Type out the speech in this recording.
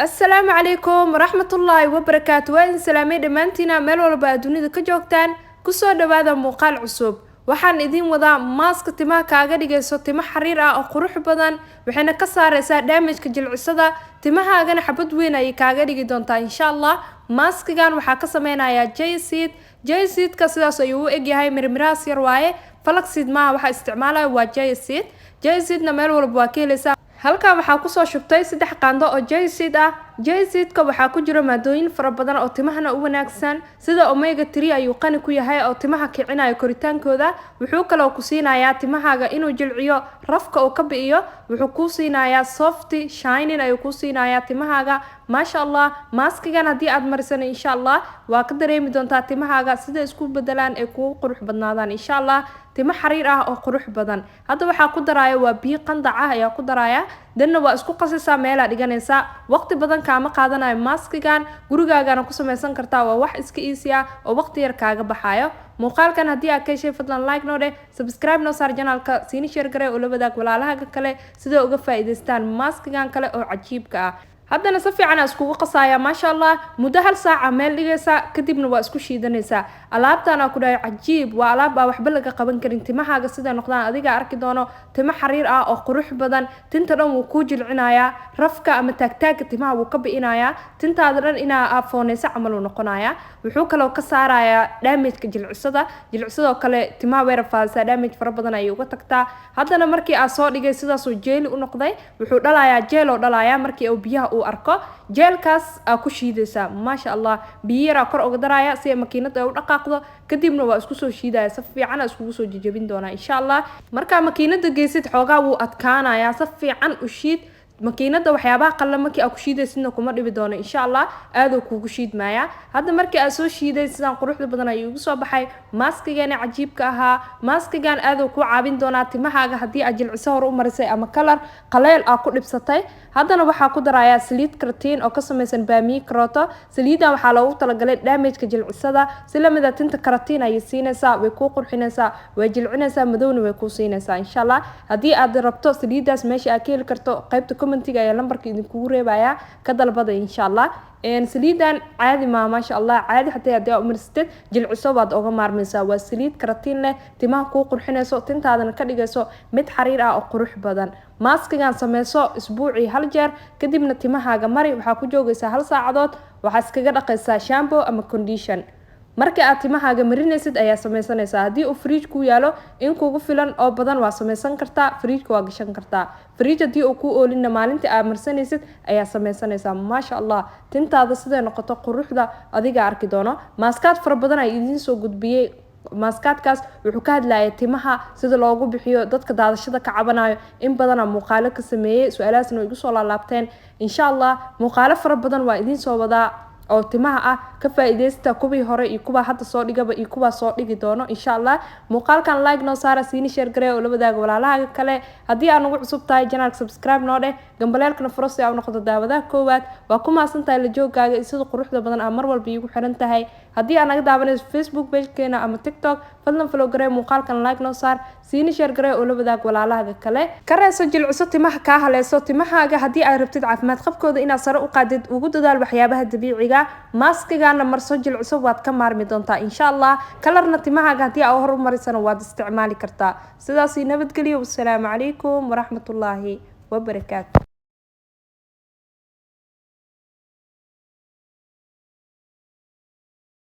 السلام عليكم ورحمة الله وبركاته وين سلامي دمانتنا ميل walba adduunida ka joogtaan kusoo dhawaada muuqaal cusub waxaan idin wadaa maaska timaha kaaga dhigayso timo xariir ah oo qurux badan waxayna ka saaraysaa damage-ka jilcisada timahaagana xabad weyn ay kaaga dhigi doontaa insha Allah maaskigan waxaa ka sameynayaa jayseed ka sidaas ayuu u eg yahay mirmiraas yar waaye flaxseed ma waxa isticmaalaya waa jayseedna meel walba waa ka helaysaa halka waxaa ku soo shubtay 3 qaando oo jayseed ah jayseedka waxaa ku jira maadooyin fara badan oo timahana u wanaagsan sida omega 3 ayuu qani ku yahay oo timaha kicinayo koritaankooda wuxuu kale oo ku siinayaa timahaaga inuu jilciyo rafka oo ka bi'iyo wuxuu ku siinayaa soft shining ayuu ku siinayaa timahaaga maasha Allah maaskigan hadii aad marisan insha Allah waa ka dareemi doontaa timahaaga sida isku bedelaan ee ku qurux badnaadaan insha Allah timo xariir ah oo qurux badan hadda waxaa ku daraya waa biyo qandac ah ayaa ku daraya danna waa isku qasaysaa meela dhiganaysa waqti badan kaama qaadanayo maaskigan gurigaagana ku samaysan kartaa waa wax iska easy ah oo waqti yar kaaga baxayo muuqaalkan hadii aad ka heshay fadlan like noo dheh subscribe noo saar channelka siina share garee oo la wadaag walaalaha kale sida uga faa'iideystaan maaskigan kale oo cajiibka ah haddana si fiican iskugu qasaya maasha Allah muddo hal saac meel dhigaysa kadibna waa isku shiidanaysa alaabtana ku dhaay cajiib waa alaab waxba laga qaban karin timahaaga sida noqdaan adiga arki doono timo xariir ah oo qurux badan tinta dhan wuu ku jilcinaya rafka ama taagtaaga timaha wuu ka bi'inaya tintaada dhan inaa aafoonaysa camal uu noqonaya wuxuu kale ka saaraya damage-ka jilcisada kale timaha way rafaadaysaa damage fara badan ay uga tagtaa haddana markii aad soo dhigay sidaas oo jeel u noqday wuxuu dhalayaa jeel oo dhalaya markii uu biyaha uu arko jeelkaas aa ku shiidaysaa maasha Allah biyo yar kor uga daraya si ay makiinada u dhaqaaqdo kadibna waa isku soo shiidaya si fiican iskugu soo jajabin doona insha Allah marka makiinada geesid xoogaa wuu adkaanaya si fiican u shiid makiinada waxyaabaha qallan markii aad ku shiidaysidna kuma dhibi doono insha Allah aad uu kugu shiidmaya hadda markii aad soo shiiday sidaan quruxda badan ay ugu soo baxay maaskigan cajiibka ahaa maaskigan aad uu ku caawin doona timahaaga hadii aad jilciso hor u marisay ama color qaleel aad ku dhibsatay haddana waxaa ku daraya saliid keratin oo ka samaysan baamiye karooto saliidan waxaa loogu talagalay damage-ka jilcisada si lamida tinta keratin ay siinaysaa way ku qurxinaysaa way jilcinaysaa madowna way ku siinaysaa insha Allah hadii aad rabto saliidaas meesha aad ka heli karto qaybta commentiga ayaa lambarka idinku reebaya ka dalbada insha Allah saliidan caadi ma sha Allah caadi hataa hadii aad umarsatid jilciso baad uga maarmaysaa waa saliid keratin leh timaha ku qurxinayso tintaadana ka dhigayso mid xariir ah oo qurux badan maaskigan sameyso isbuuci hal jeer kadibna timahaaga mari waxaa ku joogaysaa hal saacadood waxaa iskaga dhaqaysaa shampoo ama condition marka aad timahaaga marinaysid ayaa sameysanaysaa hadii uu fridge ku yaalo in kugu filan oo badan waa sameysan kartaa fridge waa gashan kartaa fridge hadii uu ku oolina maalintii aad marsanaysid ayaa sameysanaysaa maasha Allah tintaada sida noqoto quruxda adiga arki doono maaskaad fara badan ay idin soo gudbiyay maaskaadkaas wuxuu ka hadlayay timaha sida loogu bixiyo dadka daadashada ka cabanayo in badan muuqaalo ka sameeyay su'aalaasna igu soo laabteen insha Allah muuqaalo fara badan waa idin soo wadaa oo timaha ah ka faa'iideysta kubii hore iyo kuba hadda soo dhigaba iyo kuba soo dhigi doono insha Allah muuqaalkan like noo saara siina share garee oo la wadaaga walaalaha kale hadii aad ugu cusub tahay channelka subscribe noo dheh gambaleelkana furo si aad u noqoto daawadaha koowaad waa ku maasantahay la joogaaga sida quruxda badan aan mar walba igu xiran tahay hadii aad naga daawanayso Facebook page-keena ama TikTok fadlan follow garee muuqaalkan like noo saar siina share garee oo la wadaaga walaalaha kale ka reeso jilciso timaha ka haleeso timahaaga hadii aad rabtid caafimaad qabkooda inaad sare u qaadid ugu dadaal waxyaabaha dabiiciga maaskigaana marso jilciso waad ka maarmi doontaa insha Allah kalarna timahaaga hadii aad hor u marisana waad isticmaali kartaa sidaas nabadgelyo wassalaamu calaykum waraxmatullaahi wabarakaatuh